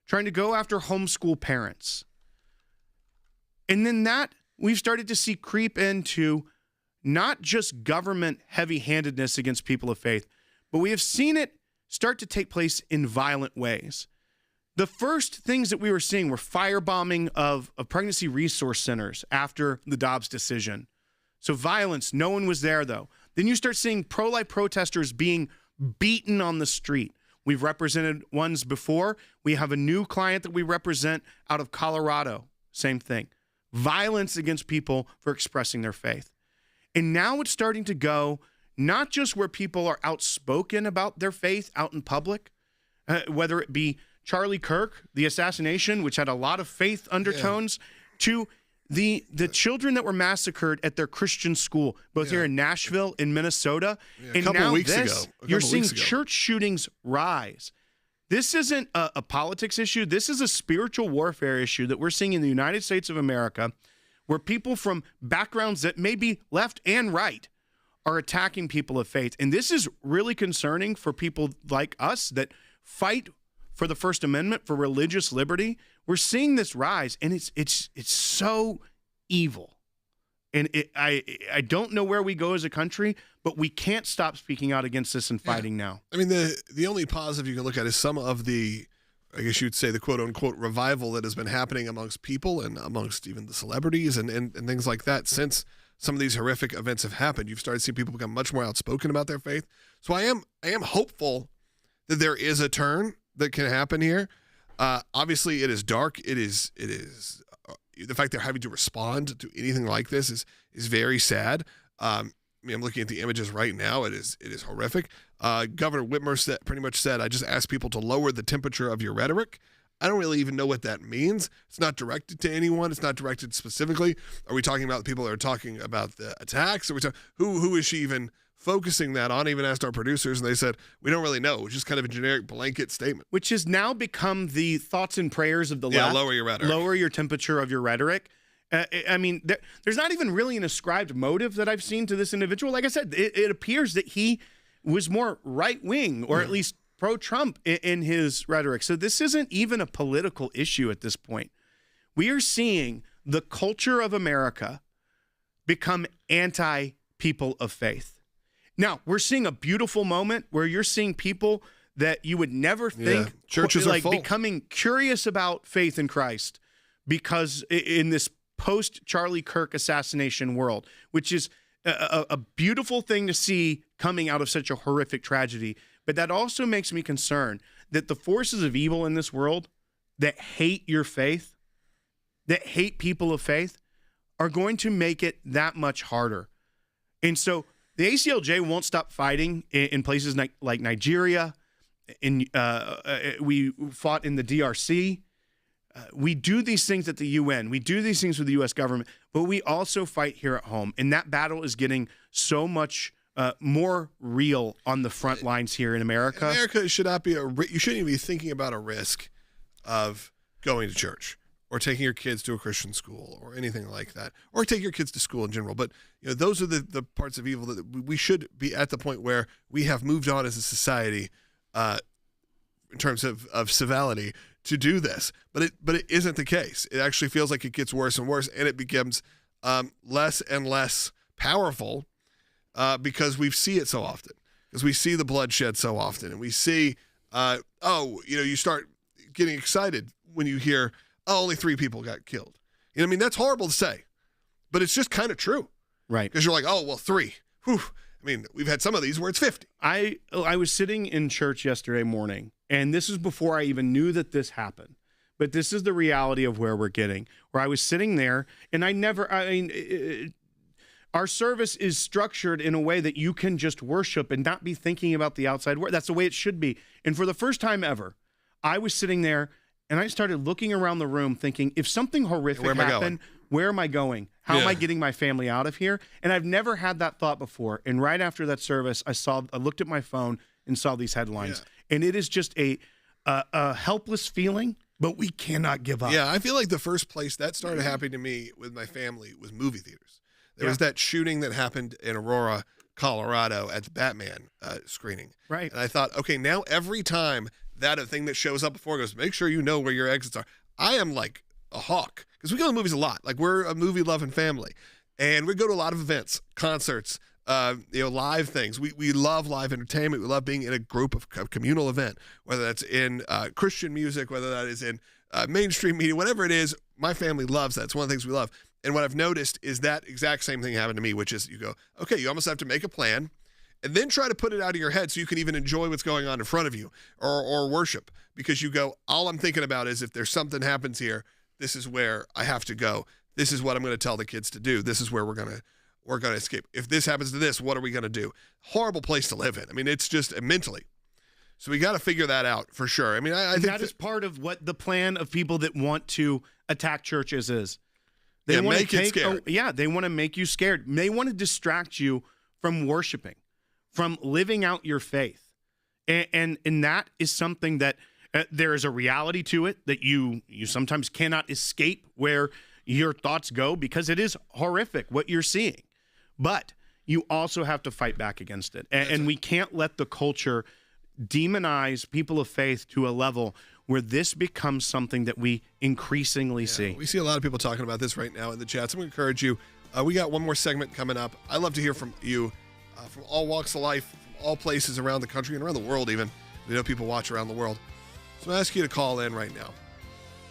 trying to go after homeschool parents. And then that we've started to see creep into not just government heavy-handedness against people of faith, but we have seen it start to take place in violent ways. The first things that we were seeing were firebombing of pregnancy resource centers after the Dobbs decision. So violence, no one was there though. Then you start seeing pro-life protesters being beaten on the street. We've represented ones before. We have a new client that we represent out of Colorado. Same thing. Violence against people for expressing their faith. And now it's starting to go not just where people are outspoken about their faith out in public, whether it be Charlie Kirk, the assassination, which had a lot of faith undertones, to the children that were massacred at their Christian school, both here in Nashville and Minnesota. A couple now weeks this, ago. you're seeing church shootings rise. This isn't a politics issue. This is a spiritual warfare issue that we're seeing in the United States of America, where people from backgrounds that may be left and right are attacking people of faith. And this is really concerning for people like us that fight for the First Amendment, for religious liberty. We're seeing this rise, and it's so evil. And I don't know where we go as a country, but we can't stop speaking out against this and fighting now. I mean, the only positive you can look at is some of the, I guess you'd say, the quote-unquote revival that has been happening amongst people and amongst even the celebrities and things like that since some of these horrific events have happened. You've started to see people become much more outspoken about their faith. So I am hopeful that there is a turn that can happen here. Obviously, it is dark. It is the fact they're having to respond to anything like this is very sad. I'm looking at the images right now. It is horrific. Governor Whitmer pretty much said, I just asked people to lower the temperature of your rhetoric. I don't really even know what that means. It's not directed to anyone. It's not directed specifically. Are we talking about the people that are talking about the attacks? Are we who is she even focusing that on? I even asked our producers, and they said, we don't really know. It's just kind of a generic blanket statement. Which has now become the thoughts and prayers of the left. Lower your rhetoric. Lower your temperature of your rhetoric. There's not even really an ascribed motive that I've seen to this individual. Like I said, it appears that he was more right-wing, or at least pro-Trump in his rhetoric. So this isn't even a political issue at this point. We are seeing the culture of America become anti-people of faith. Now, we're seeing a beautiful moment where you're seeing people that you would never think churches are full, becoming curious about faith in Christ, because in this post-Charlie Kirk assassination world, which is a beautiful thing to see coming out of such a horrific tragedy. But that also makes me concerned that the forces of evil in this world that hate your faith, that hate people of faith, are going to make it that much harder. And so the ACLJ won't stop fighting in places like Nigeria. We fought in the DRC. We do these things at the UN. We do these things with the U.S. government, but we also fight here at home. And that battle is getting so much more real on the front lines here in America. America should not be you shouldn't even be thinking about a risk of going to church or taking your kids to a Christian school or anything like that, or take your kids to school in general. But those are the parts of evil that we should be at the point where we have moved on as a society in terms of civility to do this. But it isn't the case. It actually feels like it gets worse and worse, and it becomes less and less powerful because we see it so often. because we see the bloodshed so often, and we see, you start getting excited when you hear, only 3 people got killed. You know what I mean? That's horrible to say, but it's just kind of true. Right. Because you're like, 3. Whew. I mean, we've had some of these where it's 50. I was sitting in church yesterday morning, and this is before I even knew that this happened. But this is the reality of where we're getting, where I was sitting there, and our service is structured in a way that you can just worship and not be thinking about the outside world. That's the way it should be. And for the first time ever, I was sitting there, and I started looking around the room thinking, if something horrific happened, where am I going? How am I getting my family out of here? And I've never had that thought before. And right after that service, I looked at my phone and saw these headlines. Yeah. And it is just a helpless feeling, but we cannot give up. Yeah, I feel like the first place that started happening to me with my family was movie theaters. There was that shooting that happened in Aurora, Colorado at the Batman screening. Right. And I thought, okay, now every time that a thing that shows up before goes, make sure you know where your exits are. I am like a hawk because we go to movies a lot. Like, we're a movie-loving family. And we go to a lot of events, concerts, live things. We love live entertainment. We love being in a group of communal event, whether that's in Christian music, whether that is in mainstream media, whatever it is. My family loves that. It's one of the things we love. And what I've noticed is that exact same thing happened to me, which is you go, okay, you almost have to make a plan and then try to put it out of your head so you can even enjoy what's going on in front of you or worship, because you go, all I'm thinking about is if there's something happens here, this is where I have to go. This is what I'm going to tell the kids to do. This is where we're going to escape. If this happens to this, what are we going to do? Horrible place to live in. I mean, it's just mentally. So we got to figure that out for sure. I mean, I think that is part of what the plan of people that want to attack churches is. They want make it scared. They want to make you scared. They want to distract you from worshiping, from living out your faith. And that is something that there is a reality to it that you sometimes cannot escape where your thoughts go, because it is horrific what you're seeing. But you also have to fight back against it. And we can't let the culture demonize people of faith to a level where this becomes something that we increasingly see. We see a lot of people talking about this right now in the chats. I'm going to encourage you. We got one more segment coming up. I love to hear from you from all walks of life, from all places around the country and around the world even. We know people watch around the world. So I ask you to call in right now.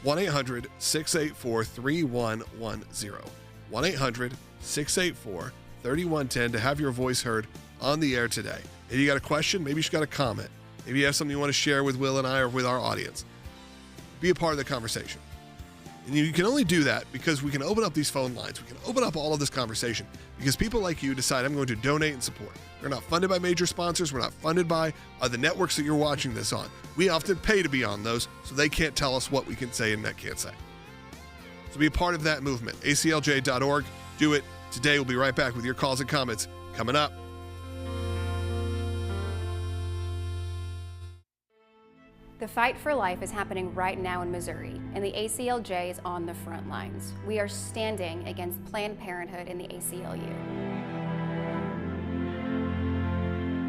1-800-684-3110. 1-800-684-3110 to have your voice heard on the air today. If you got a question, maybe you just got a comment. Maybe you have something you want to share with Will and I or with our audience. Be a part of the conversation. And you can only do that because we can open up these phone lines. We can open up all of this conversation because people like you decide, I'm going to donate and support. We're not funded by major sponsors. We're not funded by the networks that you're watching this on. We often pay to be on those, so they can't tell us what we can say and can't say. So be a part of that movement. ACLJ.org. Do it today. We'll be right back with your calls and comments coming up. The fight for life is happening right now in Missouri, and the ACLJ is on the front lines. We are standing against Planned Parenthood and the ACLU.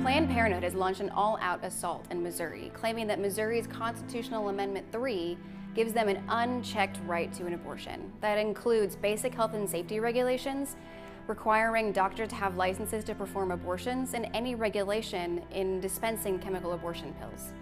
Planned Parenthood has launched an all-out assault in Missouri, claiming that Missouri's Constitutional Amendment 3 gives them an unchecked right to an abortion. That includes basic health and safety regulations, requiring doctors to have licenses to perform abortions, and any regulation in dispensing chemical abortion pills.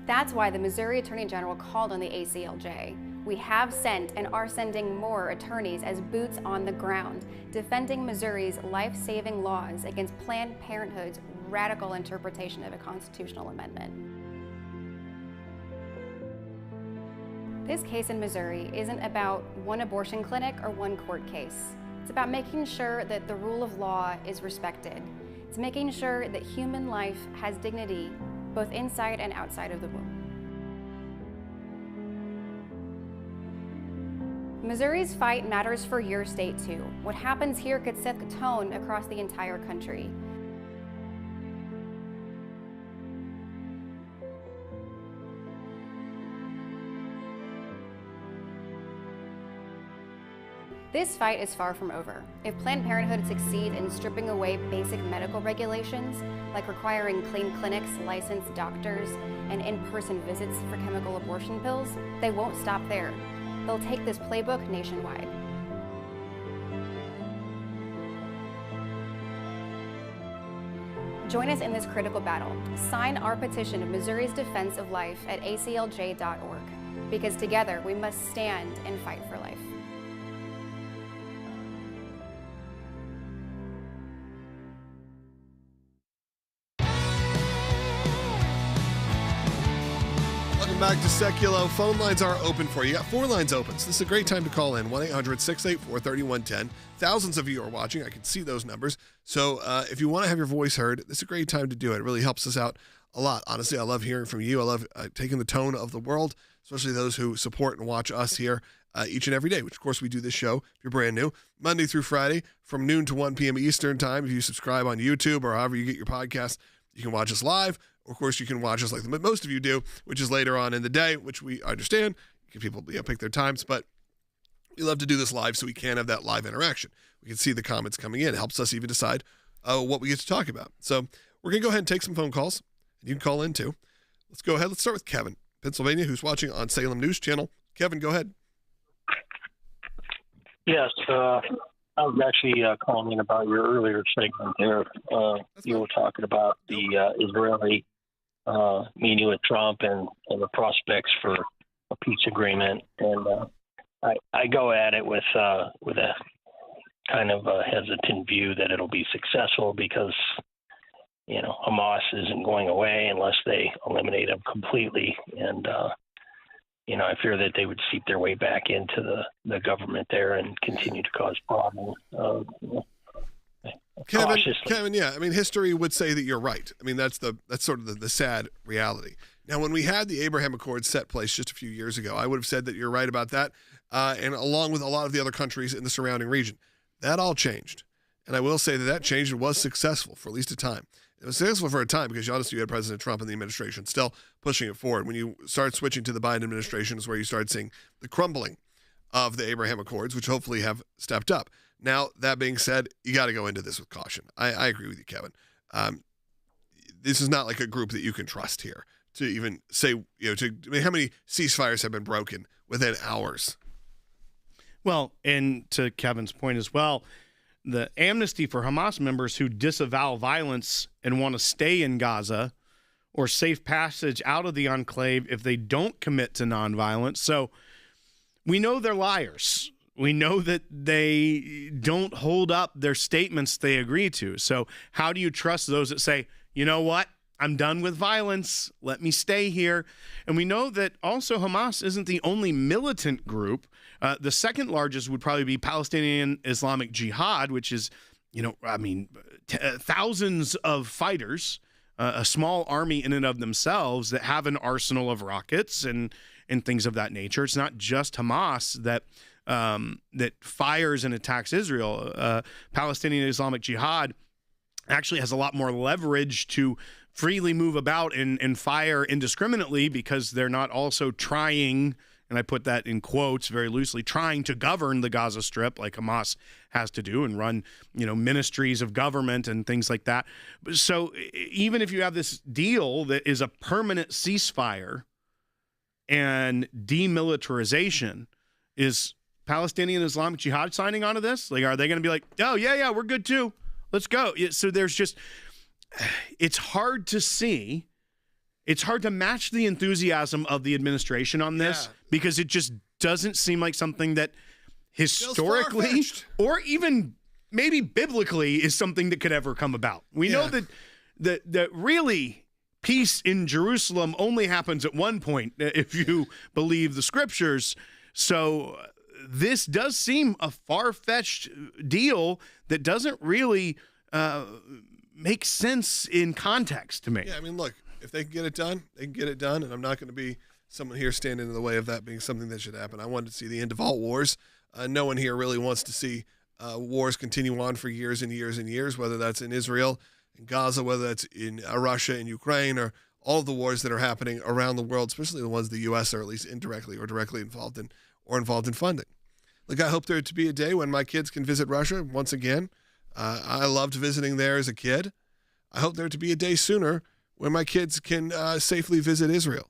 That's why the Missouri Attorney General called on the ACLJ. We have sent and are sending more attorneys as boots on the ground, defending Missouri's life-saving laws against Planned Parenthood's radical interpretation of a constitutional amendment. This case in Missouri isn't about one abortion clinic or one court case. It's about making sure that the rule of law is respected. It's making sure that human life has dignity both inside and outside of the womb. Missouri's fight matters for your state too. What happens here could set the tone across the entire country. This fight is far from over. If Planned Parenthood succeeds in stripping away basic medical regulations, like requiring clean clinics, licensed doctors, and in-person visits for chemical abortion pills, they won't stop there. They'll take this playbook nationwide. Join us in this critical battle. Sign our petition of Missouri's defense of life at ACLJ.org. Because together we must stand and fight for life. Welcome back to Sekulow. Phone lines are open for you. You got 4 lines open, so this is a great time to call in. 1-800-684-3110. Thousands of you are watching. I can see those numbers. So if you want to have your voice heard, this is a great time to do it. It really helps us out a lot. Honestly, I love hearing from you. I love taking the tone of the world, especially those who support and watch us here each and every day, which, of course, we do this show, if you're brand new, Monday through Friday from noon to 1 p.m. Eastern time. If you subscribe on YouTube or however you get your podcast, you can watch us live. Of course, you can watch us like most of you do, which is later on in the day, which we understand. People pick their times, but we love to do this live so we can have that live interaction. We can see the comments coming in. It helps us even decide what we get to talk about. So we're going to go ahead and take some phone calls. And you can call in too. Let's go ahead. Let's start with Kevin, Pennsylvania, who's watching on Salem News Channel. Kevin, go ahead. Yes, I was actually calling in about your earlier segment there. You were talking about the Israeli meeting with Trump and the prospects for a peace agreement. And I go at it with a kind of a hesitant view that it'll be successful because, Hamas isn't going away unless they eliminate them completely. And, I fear that they would seep their way back into the government there and continue to cause problems. Kevin, yeah. I mean, history would say that you're right. I mean, that's sort of the sad reality. Now, when we had the Abraham Accords set place just a few years ago, I would have said that you're right about that, and along with a lot of the other countries in the surrounding region. That all changed. And I will say that changed and was successful for at least a time. It was successful for a time because honestly, you had President Trump and the administration still pushing it forward. When you start switching to the Biden administration is where you start seeing the crumbling of the Abraham Accords, which hopefully have stepped up. Now, that being said, you got to go into this with caution. I agree with you, Kevin. This is not like a group that you can trust here to even say, how many ceasefires have been broken within hours? Well, and to Kevin's point as well, the amnesty for Hamas members who disavow violence and want to stay in Gaza, or safe passage out of the enclave if they don't commit to nonviolence. So we know they're liars. We know that they don't hold up their statements they agree to. So how do you trust those that say, you know what, I'm done with violence, let me stay here? And we know that also Hamas isn't the only militant group. The second largest would probably be Palestinian Islamic Jihad, which is, thousands of fighters, a small army in and of themselves that have an arsenal of rockets and things of that nature. It's not just Hamas that fires and attacks Israel. Palestinian Islamic Jihad actually has a lot more leverage to freely move about and fire indiscriminately because they're not also trying, and I put that in quotes very loosely, trying to govern the Gaza Strip like Hamas has to do and run, ministries of government and things like that. So even if you have this deal that is a permanent ceasefire and demilitarization, is Palestinian Islamic Jihad signing onto this? Like, are they going to be like, oh, yeah, we're good too. Let's go. So there's just, it's hard to see. It's hard to match the enthusiasm of the administration on this because it just doesn't seem like something that historically or even maybe biblically is something that could ever come about. We know that really peace in Jerusalem only happens at one point if you believe the scriptures. So this does seem a far-fetched deal that doesn't really make sense in context to me. Yeah, I mean, look, if they can get it done, they can get it done, and I'm not going to be someone here standing in the way of that being something that should happen. I wanted to see the end of all wars. No one here really wants to see wars continue on for years and years and years, whether that's in Israel, in Gaza, whether that's in Russia and Ukraine, or all of the wars that are happening around the world, especially the ones the U.S. are at least indirectly or directly involved in or involved in funding. Look, I hope there to be a day when my kids can visit Russia once again. I loved visiting there as a kid. I hope there to be a day sooner when my kids can safely visit Israel.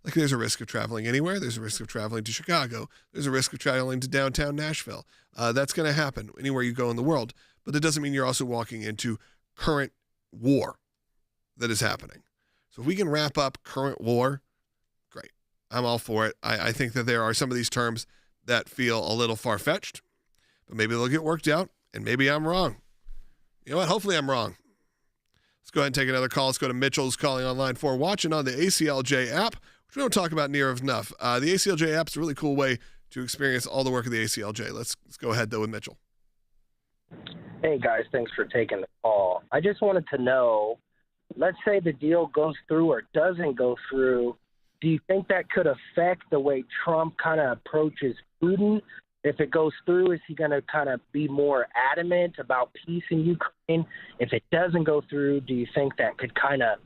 Like, there's a risk of traveling anywhere. There's a risk of traveling to Chicago. There's a risk of traveling to downtown Nashville. That's going to happen anywhere you go in the world. But that doesn't mean you're also walking into current war. that is happening. So if we can wrap up current war, great. I'm all for it. I think that there are some of these terms that feel a little far-fetched, but maybe they'll get worked out, and maybe I'm wrong. You know what? Hopefully I'm wrong. Let's go ahead and take another call. Let's go to Mitchell, who's calling on line 4, watching on the ACLJ app, which we don't talk about near enough. The ACLJ app is a really cool way to experience all the work of the ACLJ. Let's go ahead, though, with Mitchell. Hey, guys. Thanks for taking the call. I just wanted to know, let's say the deal goes through or doesn't go through. Do you think that could affect the way Trump kind of approaches Putin? If it goes through, is he going to kind of be more adamant about peace in Ukraine? If it doesn't go through, do you think that could kind of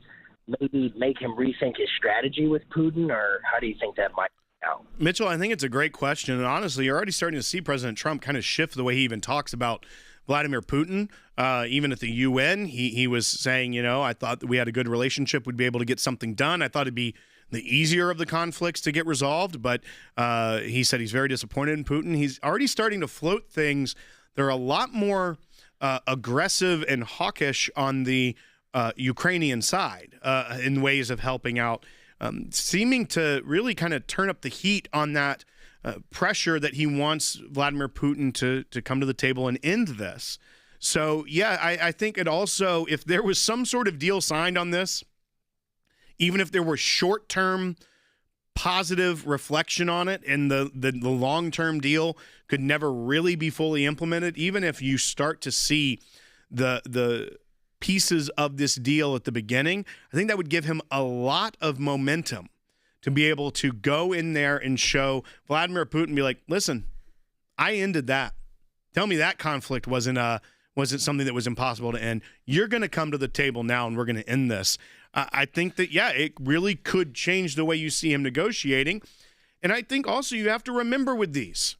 maybe make him rethink his strategy with Putin, or how do you think that might play out? Mitchell, I think it's a great question. And honestly, you're already starting to see President Trump kind of shift the way he even talks about Vladimir Putin. Even at the UN, he was saying, I thought that we had a good relationship. We'd be able to get something done. I thought it'd be the easier of the conflicts to get resolved, but he said he's very disappointed in Putin. He's already starting to float things. They're a lot more aggressive and hawkish on the Ukrainian side in ways of helping out, seeming to really kind of turn up the heat on that pressure that he wants Vladimir Putin to come to the table and end this. So, yeah, I think it also, if there was some sort of deal signed on this, even if there were short-term positive reflection on it and the long-term deal could never really be fully implemented, even if you start to see the pieces of this deal at the beginning, I think that would give him a lot of momentum to be able to go in there and show Vladimir Putin, be like, listen, I ended that. Tell me that conflict wasn't something that was impossible to end. You're going to come to the table now and we're going to end this. I think that, it really could change the way you see him negotiating. And I think also you have to remember with these,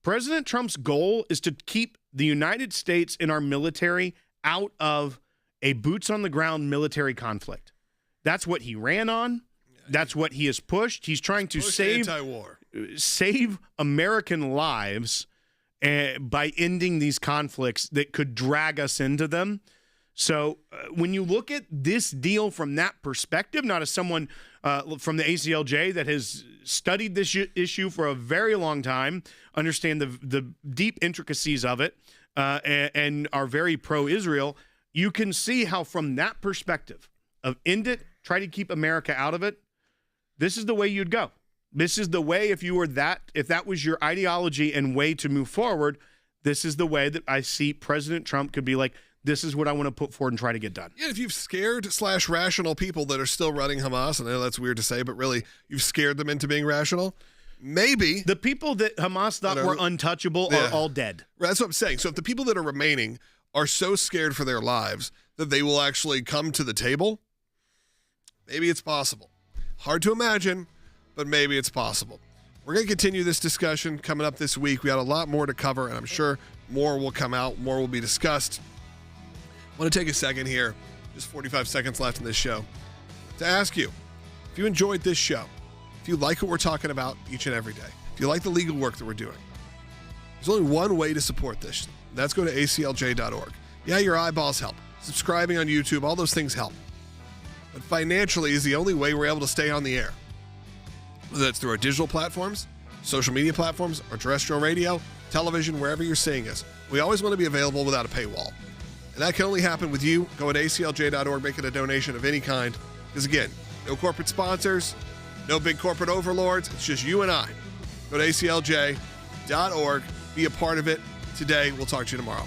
President Trump's goal is to keep the United States and our military out of a boots-on-the-ground military conflict. That's what he ran on. That's what he has pushed. He's trying to save American lives by ending these conflicts that could drag us into them. So when you look at this deal from that perspective, not as someone from the ACLJ that has studied this issue for a very long time, understand the deep intricacies of it, and are very pro-Israel, you can see how from that perspective of end it, try to keep America out of it, this is the way you'd go. This is the way, if that was your ideology and way to move forward, this is the way that I see President Trump could be like, this is what I want to put forward and try to get done. Yeah, if you've scared/rational people that are still running Hamas, and I know that's weird to say, but really, you've scared them into being rational, maybe. The people that Hamas thought were untouchable are all dead. That's what I'm saying. So if the people that are remaining are so scared for their lives that they will actually come to the table, maybe it's possible. Hard to imagine, but maybe it's possible. We're going to continue this discussion coming up this week. We got a lot more to cover, and I'm sure more will come out, more will be discussed. I want to take a second here, just 45 seconds left in this show, to ask you, if you enjoyed this show, if you like what we're talking about each and every day, if you like the legal work that we're doing, there's only one way to support this, and that's go to aclj.org. Yeah, your eyeballs help. Subscribing on YouTube, all those things help. But financially is the only way we're able to stay on the air. Whether that's through our digital platforms, social media platforms, or terrestrial radio, television, wherever you're seeing us. We always want to be available without a paywall. And that can only happen with you. Go to aclj.org, making a donation of any kind. Because again, no corporate sponsors, no big corporate overlords. It's just you and I. Go to aclj.org, be a part of it today. We'll talk to you tomorrow.